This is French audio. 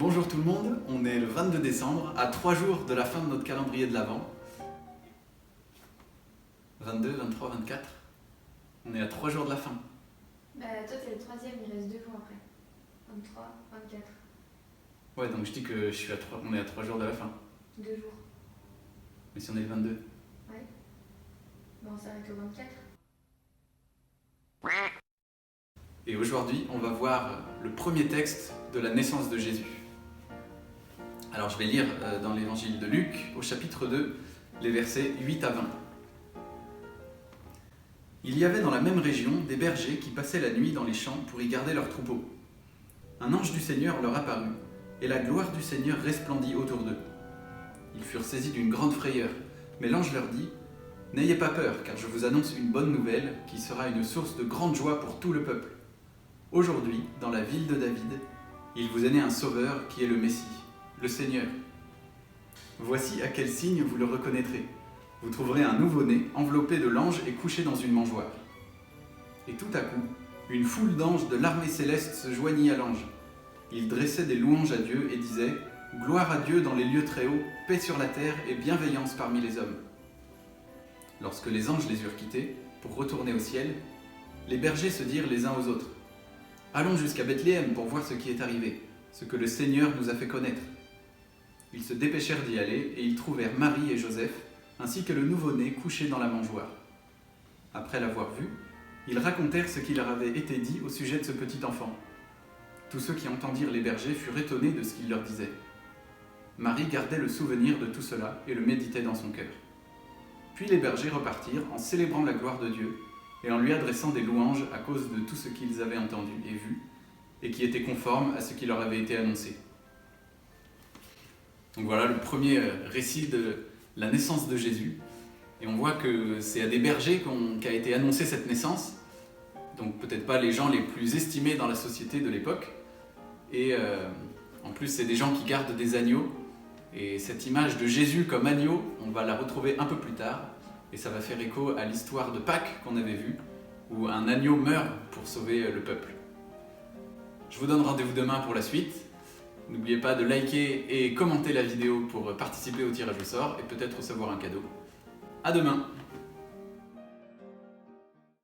Bonjour tout le monde, on est le 22 décembre, à 3 jours de la fin de notre calendrier de l'Avent. 22, 23, 24. On est à 3 jours de la fin. Bah toi t'es le troisième, il reste 2 jours après. 23, 24. Ouais, donc je dis que on est à 3 jours de la fin. 2 jours. Mais si on est le 22. Ouais. Bah on s'arrête au 24. Et aujourd'hui, on va voir le premier texte de la naissance de Jésus. Alors je vais lire dans l'évangile de Luc, au chapitre 2, les versets 8 à 20. Il y avait dans la même région des bergers qui passaient la nuit dans les champs pour y garder leurs troupeaux. Un ange du Seigneur leur apparut, et la gloire du Seigneur resplendit autour d'eux. Ils furent saisis d'une grande frayeur, mais l'ange leur dit « N'ayez pas peur, car je vous annonce une bonne nouvelle qui sera une source de grande joie pour tout le peuple. Aujourd'hui, dans la ville de David, il vous est né un sauveur qui est le Messie, le Seigneur. Voici à quel signe vous le reconnaîtrez. Vous trouverez un nouveau-né enveloppé de l'ange et couché dans une mangeoire. » Et tout à coup, une foule d'anges de l'armée céleste se joignit à l'ange. Ils dressaient des louanges à Dieu et disaient « Gloire à Dieu dans les lieux très hauts, paix sur la terre et bienveillance parmi les hommes. » Lorsque les anges les eurent quittés, pour retourner au ciel, les bergers se dirent les uns aux autres « Allons jusqu'à Bethléem pour voir ce qui est arrivé, ce que le Seigneur nous a fait connaître. » Ils se dépêchèrent d'y aller et ils trouvèrent Marie et Joseph, ainsi que le nouveau-né couché dans la mangeoire. Après l'avoir vu, ils racontèrent ce qui leur avait été dit au sujet de ce petit enfant. Tous ceux qui entendirent les bergers furent étonnés de ce qu'il leur disait. Marie gardait le souvenir de tout cela et le méditait dans son cœur. Puis les bergers repartirent en célébrant la gloire de Dieu et en lui adressant des louanges à cause de tout ce qu'ils avaient entendu et vu, et qui était conforme à ce qui leur avait été annoncé. Donc voilà le premier récit de la naissance de Jésus. Et on voit que c'est à des bergers qu'a été annoncée cette naissance. Donc peut-être pas les gens les plus estimés dans la société de l'époque. Et en plus, c'est des gens qui gardent des agneaux. Et cette image de Jésus comme agneau, on va la retrouver un peu plus tard. Et ça va faire écho à l'histoire de Pâques qu'on avait vue, où un agneau meurt pour sauver le peuple. Je vous donne rendez-vous demain pour la suite. N'oubliez pas de liker et commenter la vidéo pour participer au tirage au sort et peut-être recevoir un cadeau. À demain!